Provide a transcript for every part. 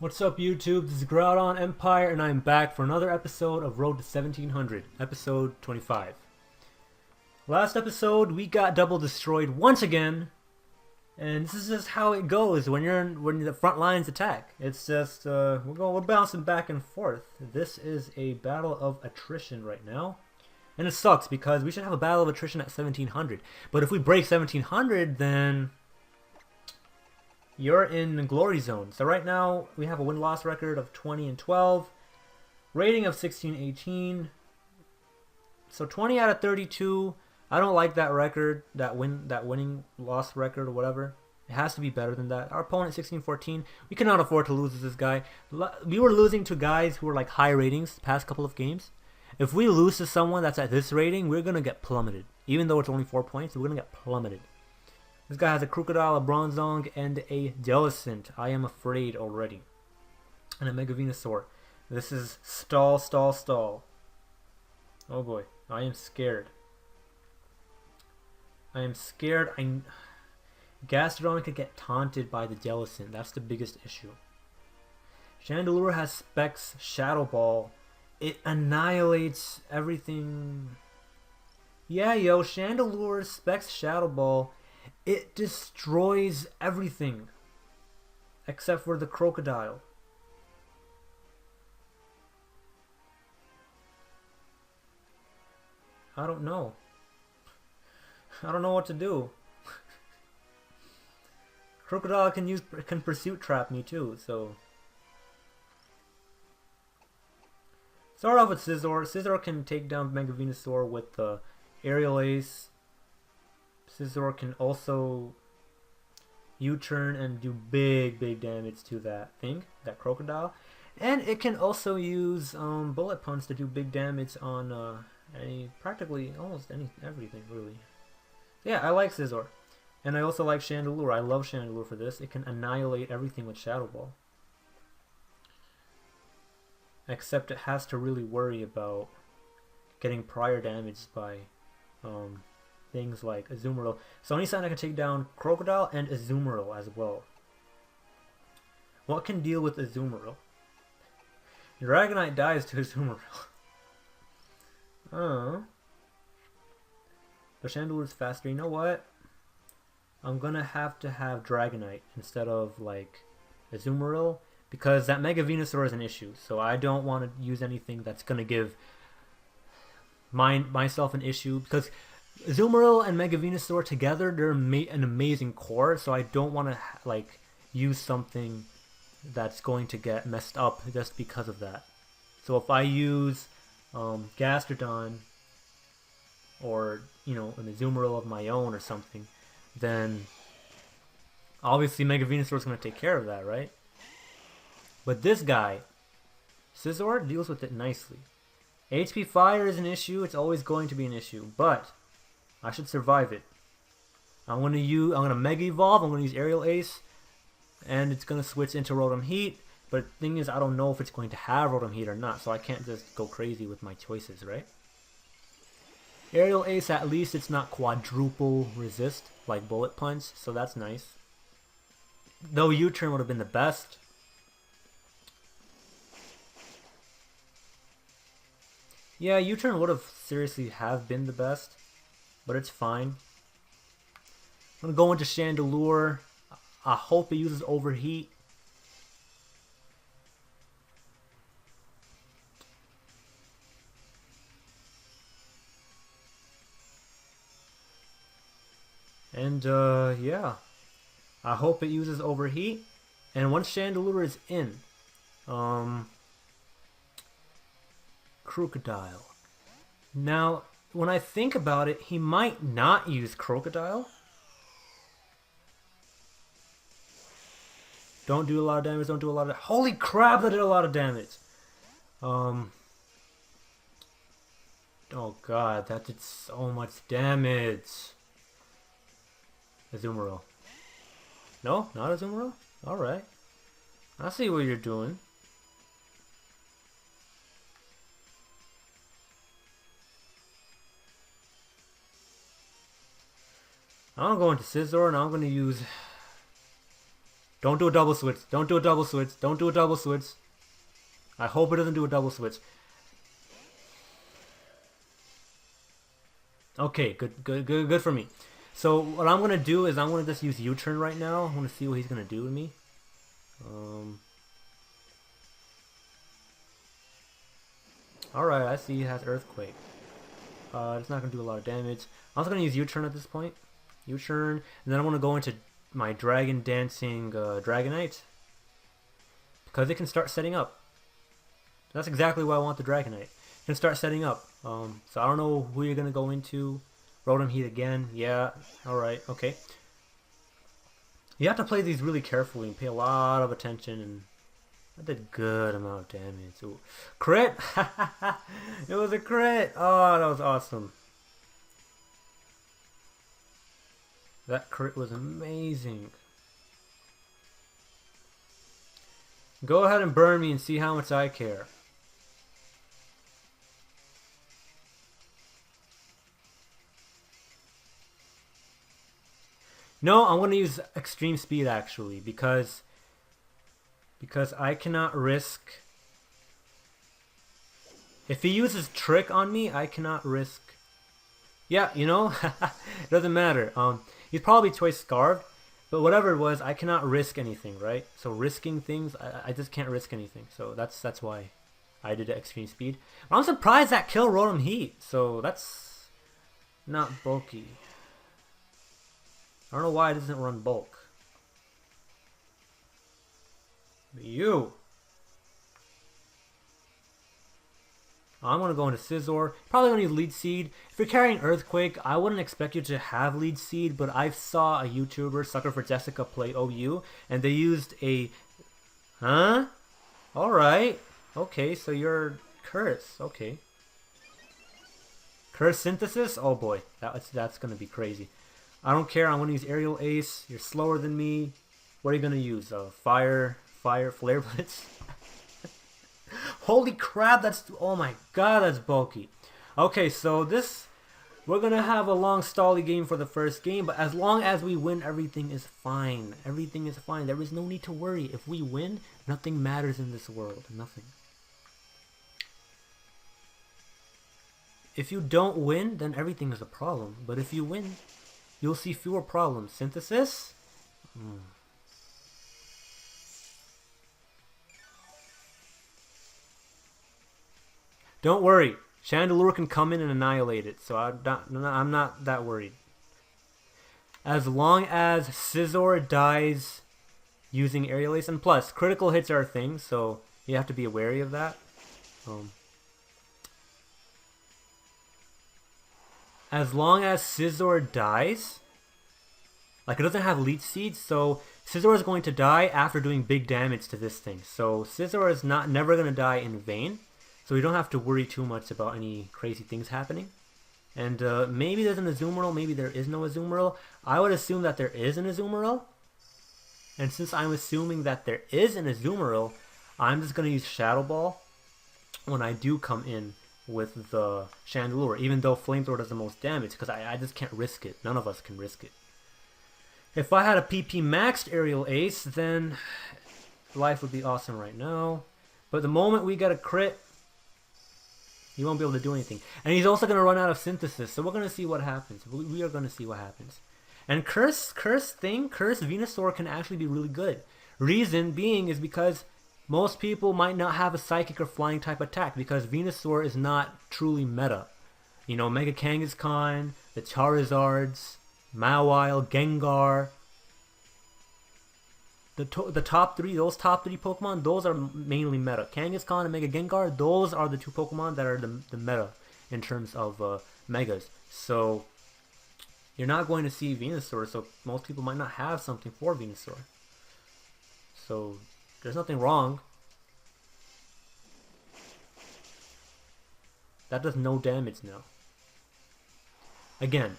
What's up, YouTube? This is GroudonEmpire, and I'm back for another episode of Road to 1700, episode 25. Last episode, we got double destroyed once again, and this is just how it goes when the front lines attack. It's just we're bouncing back and forth. This is a battle of attrition right now, and it sucks because we should have a battle of attrition at 1700. But if we break 1700, then you're in the glory zone. So right now we have a win-loss record of 20-12, rating of 16-18. So 20 out of 32. I don't like that record, that winning loss record or whatever. It has to be better than that. Our opponent 16-14. We cannot afford to lose to this guy. We were losing to guys who were like high ratings the past couple of games. If we lose to someone that's at this rating, we're gonna get plummeted. Even though it's only 4 points, we're gonna get plummeted. This guy has a Crocodile, a Bronzong, and a Jellicent. I am afraid already. And a Mega Venusaur. This is stall, stall, stall. Oh boy, I am scared. I am scared. Gastrodon could get taunted by the Jellicent. That's the biggest issue. Chandelure has Specs Shadow Ball. It annihilates everything. Yeah, yo, Chandelure Specs Shadow Ball. It destroys everything except for the Crocodile. I don't know. I don't know what to do. Crocodile can pursuit trap me too, so start off with Scizor. Scizor can take down Mega Venusaur with the Aerial Ace. Scizor can also U-turn and do big damage to that thing, that Crocodile. And it can also use Bullet Punch to do big damage on practically almost everything, really. Yeah, I like Scizor. And I also like Chandelure. I love Chandelure for this. It can annihilate everything with Shadow Ball. Except it has to really worry about getting prior damage by things like Azumarill. So anytime I can take down Crocodile and Azumarill as well. What can deal with Azumarill? Dragonite dies to Azumarill. But Chandelure's faster. You know what? I'm gonna have to have Dragonite instead of like Azumarill because that Mega Venusaur is an issue. So I don't want to use anything that's gonna give myself an issue because Azumarill and Mega Venusaur together, they're an amazing core, so I don't want to like use something that's going to get messed up just because of that. So if I use Gastrodon or an Azumarill of my own or something, then obviously Mega Venusaur is going to take care of that, right? But this guy, Scizor, deals with it nicely. HP Fire is an issue. It's always going to be an issue, but I should survive it. I'm gonna Mega Evolve. I'm gonna use Aerial Ace, and it's gonna switch into rotom-heat. But the thing is, I don't know if it's going to have rotom-heat or not, so I can't just go crazy with my choices, right? Aerial Ace, at least it's not quadruple resist like Bullet Punch, so that's nice. Though U-turn would have been the best. Yeah, U-turn would have seriously been the best. But it's fine. I'm going to go into Chandelure. I hope it uses Overheat. And, yeah. I hope it uses Overheat. And once Chandelure is in, Crocodile. Now, when I think about it, he might not use Crocodile. Don't do a lot of damage, don't do a lot of... Holy crap, that did a lot of damage! Oh god, that did so much damage. Azumarill. No? Not Azumarill? Alright. I see what you're doing. I'm going to go into Scizor and I'm going to use Don't do a double switch. Don't do a double switch. Don't do a double switch. I hope it doesn't do a double switch. Okay, good for me. So what I'm gonna do is I'm gonna just use U-turn right now. I want to see what he's gonna do to me. All right, I see he has Earthquake. It's not gonna do a lot of damage. I'm also gonna use U-turn at this point. U-turn, and then I'm gonna go into my Dragon Dancing Dragonite because it can start setting up. That's exactly why I want the Dragonite. It can start setting up. So I don't know who you're gonna go into. Rotom-heat again. Yeah. All right. Okay. You have to play these really carefully and pay a lot of attention. And I did a good amount of damage. Ooh. Crit! It was a crit! Oh, that was awesome. That crit was amazing. Go ahead and burn me and see how much I care. No, I'm going to use extreme speed actually because I cannot risk. If he uses trick on me, I cannot risk. Yeah, you know, it doesn't matter. He's probably choice scarved, but whatever it was, I cannot risk anything, right? So risking things, I just can't risk anything. So that's why I did extreme speed. But I'm surprised that killed rotom-heat. So that's not bulky. I don't know why it doesn't run bulk. But you. I'm going to go into Scizor. Probably going to use Lead Seed. If you're carrying Earthquake, I wouldn't expect you to have Lead Seed, but I saw a YouTuber, Sucker for Jessica, play OU, and they used a... Huh? Alright. Okay, so you're Curse. Okay. Curse Synthesis? Oh boy, that's going to be crazy. I don't care. I'm going to use Aerial Ace. You're slower than me. What are you going to use? Fire, Flare Blitz? Holy crap, that's... Oh my god, that's bulky. Okay, so this... We're going to have a long stally game for the first game, but as long as we win, everything is fine. Everything is fine. There is no need to worry. If we win, nothing matters in this world. Nothing. If you don't win, then everything is a problem. But if you win... You'll see fewer problems. Synthesis? Don't worry. Chandelure can come in and annihilate it. So I'm not that worried. As long as Scizor dies using Aerial Ace. And plus, critical hits are a thing. So you have to be wary of that. As long as Scizor dies, like it doesn't have Leech Seed, so Scizor is going to die after doing big damage to this thing. So Scizor is never going to die in vain, so we don't have to worry too much about any crazy things happening. And maybe there's an Azumarill, maybe there is no Azumarill. I would assume that there is an Azumarill. And since I'm assuming that there is an Azumarill, I'm just going to use Shadow Ball when I do come in with the Chandelure, even though Flamethrower does the most damage, because I just can't risk it. None of us can risk it. If I had a PP maxed Aerial Ace, then life would be awesome right now. But the moment we get a crit, he won't be able to do anything. And he's also going to run out of Synthesis, so we're going to see what happens. We are going to see what happens. And Curse Venusaur can actually be really good. Reason being is because most people might not have a Psychic or Flying type attack because Venusaur is not truly meta. You know, Mega Kangaskhan, the Charizards, Mawile, Gengar. The top three, those top three Pokemon, those are mainly meta. Kangaskhan and Mega Gengar, those are the two Pokemon that are the meta in terms of Megas. So you're not going to see Venusaur, so most people might not have something for Venusaur. So there's nothing wrong. That does no damage now. Again,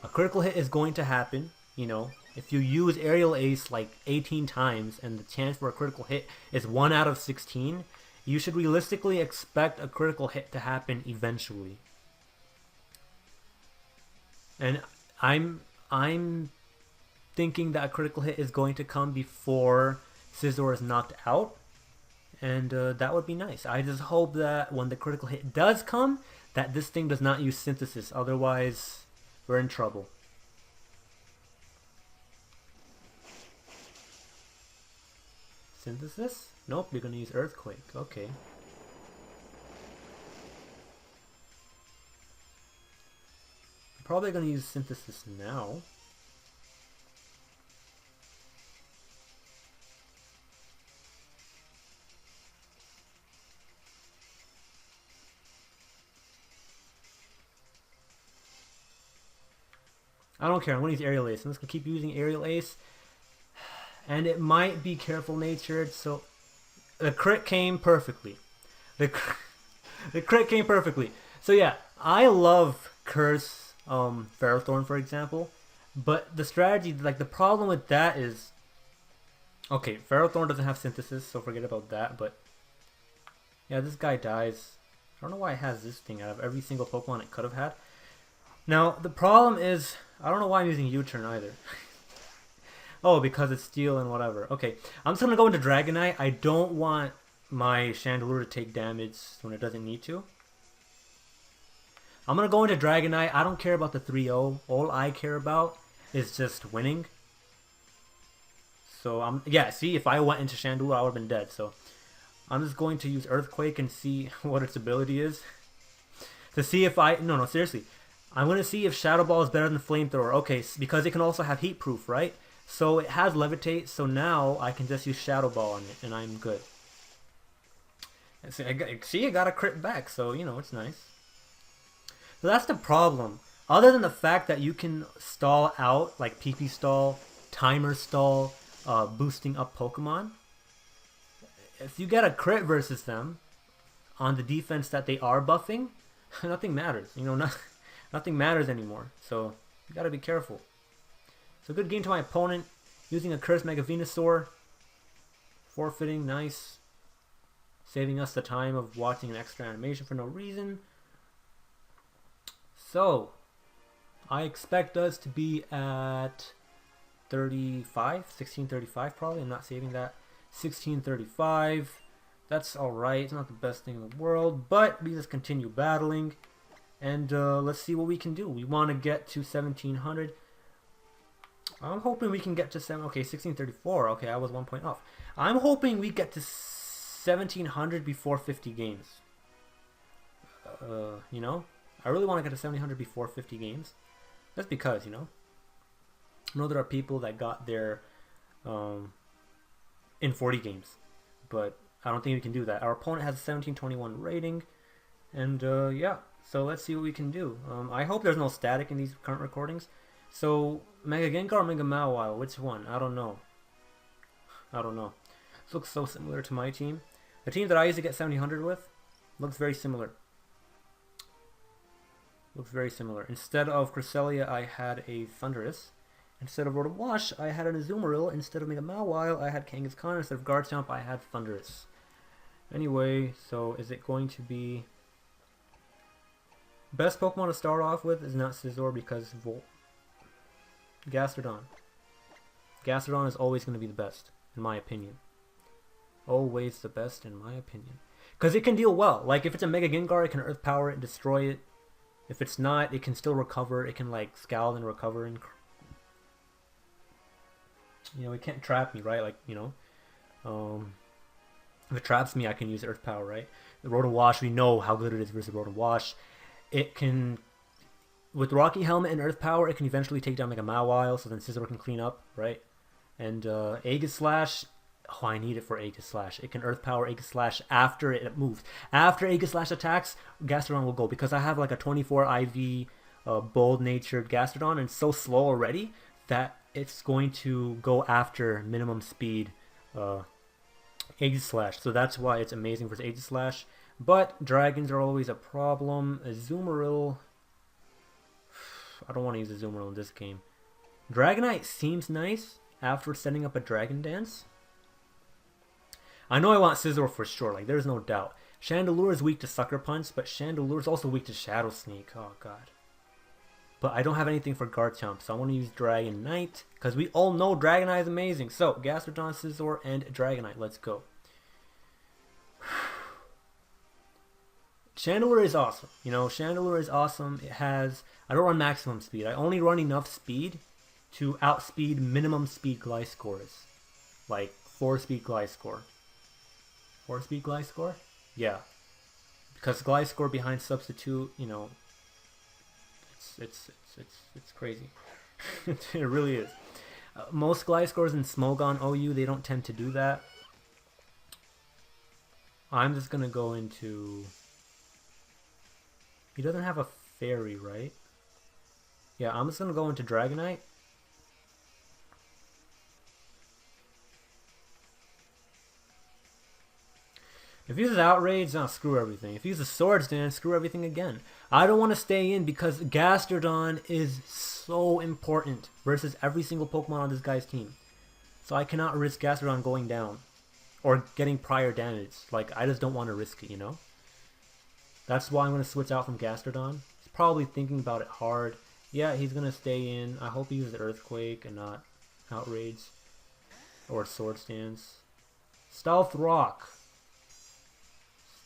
a critical hit is going to happen. You know, if you use Aerial Ace like 18 times and the chance for a critical hit is 1 out of 16, you should realistically expect a critical hit to happen eventually. And I'm thinking that a critical hit is going to come before Scizor is knocked out. And that would be nice. I just hope that when the critical hit does come, that this thing does not use Synthesis. Otherwise, we're in trouble. Synthesis? Nope, you're going to use Earthquake. Okay. I'm probably going to use Synthesis now. I don't care. I'm going to use Aerial Ace. I'm just going to keep using Aerial Ace. And it might be careful natured, so the crit came perfectly. The crit came perfectly. So yeah, I love Curse Ferrothorn, for example. But the strategy, like the problem with that is... Okay, Ferrothorn doesn't have Synthesis, so forget about that. But yeah, this guy dies. I don't know why it has this thing out of every single Pokemon it could have had. Now, the problem is... I don't know why I'm using U-turn either. Oh, because it's steel and whatever. Okay, I'm just going to go into Dragonite. I don't want my Chandelure to take damage when it doesn't need to. I'm going to go into Dragonite. I don't care about the 3-0. All I care about is just winning. So, yeah, see, if I went into Chandelure, I would have been dead. So, I'm just going to use Earthquake and see what its ability is. To see if I... No, seriously. I'm going to see if Shadow Ball is better than Flamethrower. Okay, because it can also have Heat Proof, right? So it has Levitate, so now I can just use Shadow Ball on it, and I'm good. And see, I got a crit back, so, you know, it's nice. So that's the problem. Other than the fact that you can stall out, like PP stall, timer stall, boosting up Pokemon, if you get a crit versus them on the defense that they are buffing, nothing matters. You know, nothing matters anymore, so you gotta be careful. So good game to my opponent, using a Cursed Mega Venusaur, forfeiting, nice, saving us the time of watching an extra animation for no reason. So, I expect us to be at 1635 probably, I'm not saving that, 1635, that's alright, it's not the best thing in the world, but we just continue battling. And let's see what we can do. We want to get to 1700. I'm hoping we can get to 1634. Okay, I was 1 point off. I'm hoping we get to 1700 before 50 games. You know, I really want to get to 1700 before 50 games. That's because, you know, I know there are people that got there in 40 games, but I don't think we can do that. Our opponent has a 1721 rating, and yeah. So let's see what we can do. I hope there's no static in these current recordings. So, Mega Gengar or Mega Mawile? Which one? I don't know. This looks so similar to my team. The team that I used to get 1700 with looks very similar. Instead of Cresselia, I had a Thundurus. Instead of Rotom-h, I had an Azumarill. Instead of Mega Mawile, I had Kangaskhan. Instead of Garchomp, I had Thundurus. Anyway, so is it going to be... Best Pokemon to start off with is not Scizor because Gastrodon. Gastrodon is always going to be the best, in my opinion. Always the best, in my opinion. Because it can deal well. Like, if it's a Mega Gengar, it can Earth Power it and destroy it. If it's not, it can still recover. It can, like, Scowl and recover. And you know, it can't trap me, right? Like, you know. If it traps me, I can use Earth Power, right? The Rotom-h, we know how good it is versus Rotom-h. It can, with Rocky Helmet and Earth Power, it can eventually take down Mega Mawile, so then Scizor can clean up, right? And Aegislash, oh, I need it for Aegislash. It can Earth Power Aegislash after it moves. After Aegislash attacks, Gastrodon will go, because I have like a 24 IV bold-natured Gastrodon, and it's so slow already that it's going to go after minimum speed Aegislash. So that's why it's amazing for Aegislash. But dragons are always a problem. Azumarill, I don't want to use Azumarill in this game. Dragonite seems nice after setting up a Dragon Dance. I know I want Scizor for sure, like there's no doubt. Chandelure is weak to Sucker Punch, but Chandelure is also weak to Shadow Sneak. Oh god. But I don't have anything for Garchomp, so I want to use Dragonite, because we all know Dragonite is amazing. So, Gastrodon, Scizor, and Dragonite. Let's go. Chandelure is awesome. You know, Chandelure is awesome. It has... I don't run maximum speed. I only run enough speed to outspeed minimum speed Gliscors. Like, 4-speed Gliscor. 4-speed Gliscor? Yeah. Because Gliscor behind Substitute, you know... It's crazy. It really is. Most Gliscors in Smogon OU, they don't tend to do that. I'm just gonna go into... He doesn't have a fairy, right? Yeah, I'm just gonna go into Dragonite. If he uses Outrage, nah, screw everything. If he uses Swords Dance, screw everything again. I don't want to stay in because Gastrodon is so important versus every single Pokemon on this guy's team. So I cannot risk Gastrodon going down or getting prior damage. Like, I just don't want to risk it, you know? That's why I'm going to switch out from Gastrodon. He's probably thinking about it hard. Yeah, he's going to stay in. I hope he uses Earthquake and not Outrage or Swords Dance. Stealth Rock.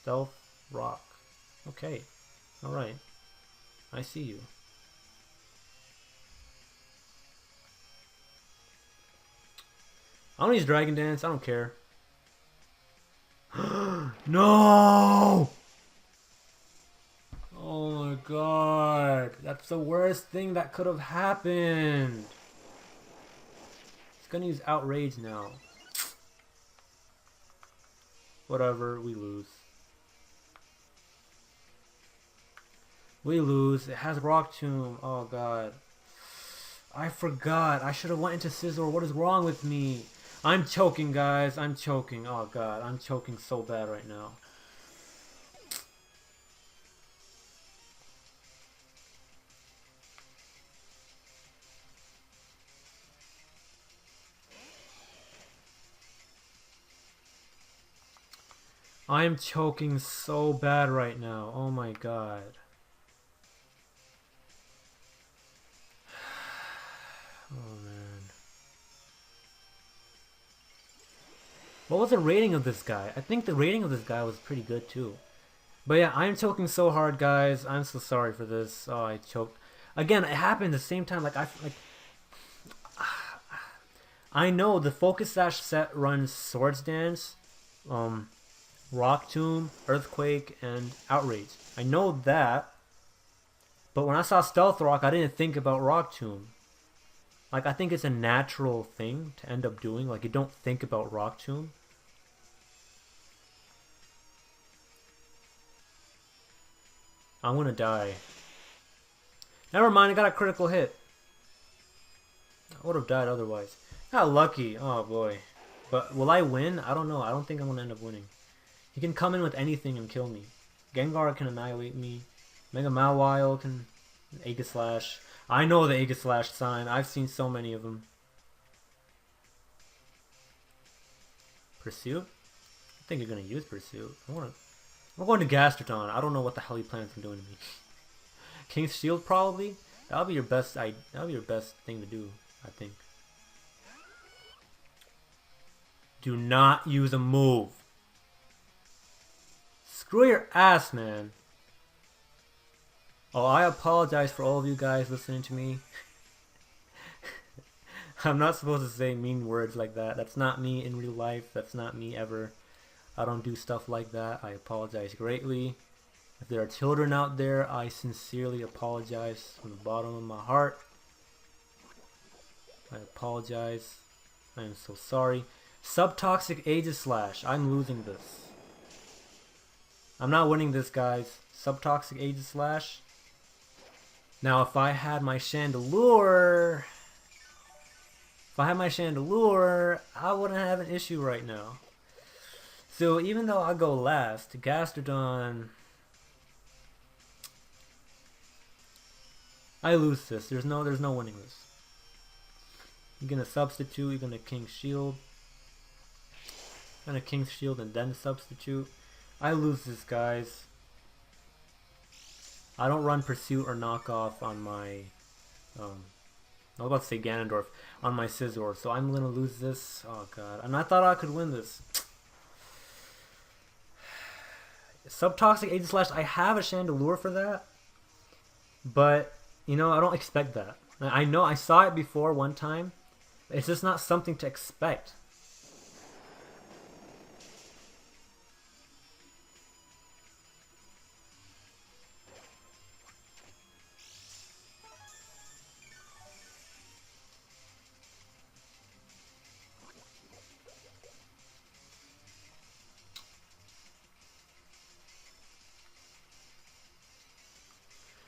Stealth Rock. Okay. Alright. I see you. I don't use Dragon Dance. I don't care. No! Oh my god. That's the worst thing that could have happened. He's gonna use Outrage now. Whatever, we lose. We lose. It has Rock Tomb. Oh god. I forgot. I should have went into Scizor. What is wrong with me? I'm choking, guys. I'm choking. Oh god. I'm choking so bad right now. I'm choking so bad right now. Oh my god. Oh man. What was the rating of this guy? I think the rating of this guy was pretty good too. But yeah, I'm choking so hard, guys. I'm so sorry for this. Oh, I choked. Again, it happened at the same time. I know the Focus Sash set runs Swords Dance, Rock Tomb, Earthquake, and Outrage. I know that. But when I saw Stealth Rock, I didn't think about Rock Tomb. Like, I think it's a natural thing to end up doing. Like, you don't think about Rock Tomb. I'm gonna die. Never mind, I got a critical hit. I would have died otherwise. Got lucky. Oh boy. But will I win? I don't know. I don't think I'm gonna end up winning. He can come in with anything and kill me. Gengar can annihilate me. Mega Mawile can... Aegislash. I know the Aegislash sign. I've seen so many of them. Pursuit? I think you're going to use Pursuit. I'm going to Gastrodon. I don't know what the hell he plans on doing to me. King's Shield probably? That'll be your best that'll be your best thing to do, I think. Do not use a move. Screw your ass, man. Oh, I apologize for all of you guys listening to me. I'm not supposed to say mean words like that. That's not me in real life. That's not me ever. I don't do stuff like that. I apologize greatly. If there are children out there, I sincerely apologize from the bottom of my heart. I apologize. I am so sorry. SubToxic Aegislash. I'm losing this. I'm not winning this, guys. SubToxic Aegislash. Now, if I had my Chandelure, I wouldn't have an issue right now. So even though I go last, Gastrodon, I lose this. There's no winning this. You're gonna substitute. You're gonna King Shield. Gonna King Shield and then substitute. I lose this, guys. I don't run Pursuit or Knockoff on my I was about to say Ganondorf on my Scizor, so I'm gonna lose this. Oh god, and I thought I could win this. SubToxic Aegislash, I have a Chandelure for that, but you know I don't expect that. I know I saw it before one time. It's just not something to expect.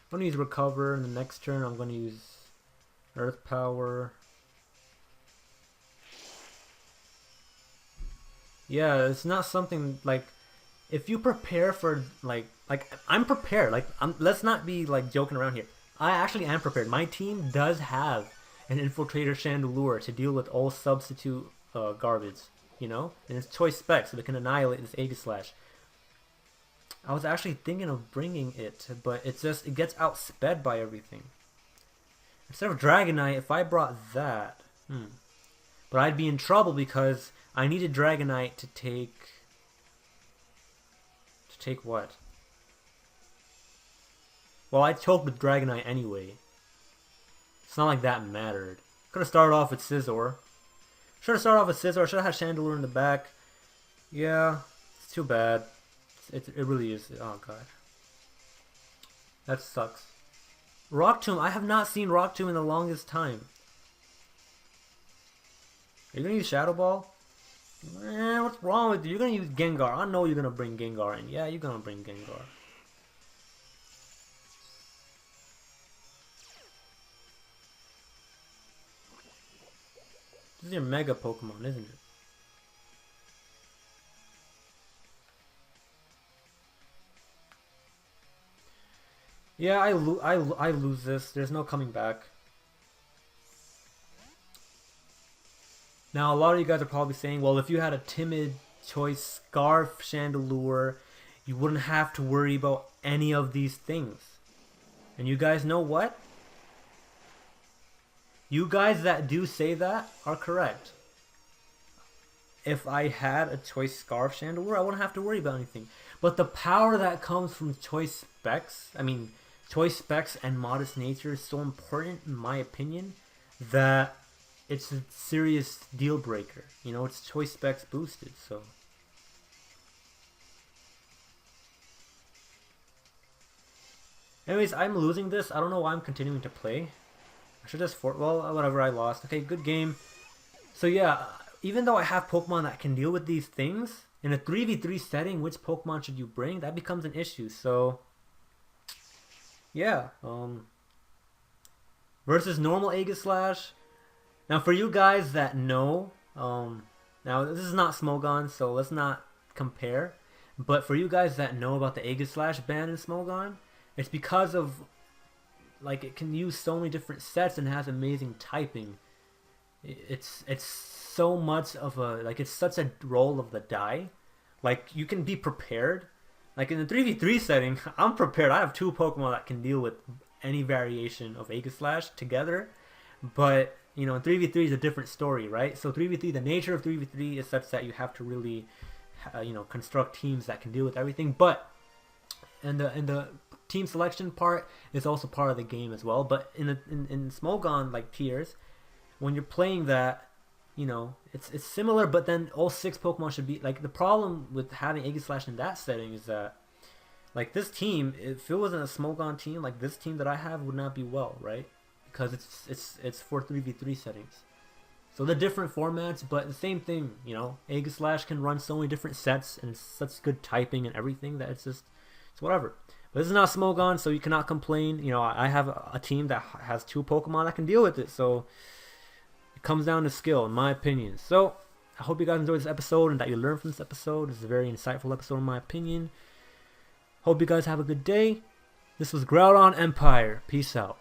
I'm going to use Recover in the next turn. I'm going to use Earth Power. Yeah, it's not something like if you prepare for like I'm prepared. Let's not be like joking around here. I actually am prepared. My team does have an Infiltrator Chandelure to deal with all substitute garbage, you know, and it's choice spec, so they can annihilate this Aegislash. I was actually thinking of bringing it, but it gets outsped by everything. Instead of Dragonite, if I brought that, but I'd be in trouble because I needed Dragonite to take what? Well, I choked with Dragonite anyway. It's not like that mattered. Could have started off with Scizor. Should have started off with Scizor. Should have had Chandelure in the back. Yeah, it's too bad. It really is. Oh god, that sucks. Rock Tomb. I have not seen Rock Tomb in the longest time. Are you gonna use Shadow Ball? Man, what's wrong with you? You're gonna use Gengar. I know you're gonna bring Gengar in. Yeah, you're gonna bring Gengar. This is your Mega Pokemon, isn't it? Yeah, I lose this. There's no coming back. Now, a lot of you guys are probably saying, well, if you had a timid choice Scarf Chandelure, you wouldn't have to worry about any of these things. And you guys know what? You guys that do say that are correct. If I had a choice Scarf Chandelure, I wouldn't have to worry about anything. But the power that comes from choice specs, choice specs and modest nature is so important in my opinion that it's a serious deal breaker. You know, it's choice specs boosted, so. Anyways, I'm losing this. I don't know why I'm continuing to play. I should just well, whatever, I lost. Okay, good game. So yeah, even though I have Pokemon that can deal with these things, in a 3v3 setting, which Pokemon should you bring? That becomes an issue, so. Yeah, versus normal Aegislash. Now, for you guys that know, now this is not Smogon, so let's not compare. But for you guys that know about the Aegislash ban in Smogon, it's because of, like, it can use so many different sets and has amazing typing. It's so much of a, like, it's such a roll of the die. Like, you can be prepared. Like in the 3v3 setting, I'm prepared. I have two Pokemon that can deal with any variation of Aegislash together. But, you know, in 3v3 is a different story, right? So 3v3, the nature of 3v3 is such that you have to really, you know, construct teams that can deal with everything. But in the team selection part is also part of the game as well. But in Smogon, like tiers, when you're playing that, you know, it's similar, but then all 6 Pokemon should be, like, the problem with having Aegislash in that setting is that, like, this team, if it wasn't a Smogon team, like this team that I have would not be well, right? Because it's for 3v3 settings. So they're different formats, but the same thing, you know, Aegislash can run so many different sets and it's such good typing and everything that it's whatever. But this is not Smogon, so you cannot complain. You know, I have a team that has 2 Pokemon that can deal with it, so it comes down to skill, in my opinion. So, I hope you guys enjoyed this episode and that you learned from this episode. This is a very insightful episode, in my opinion. Hope you guys have a good day. This was GroudonEmpire. Peace out.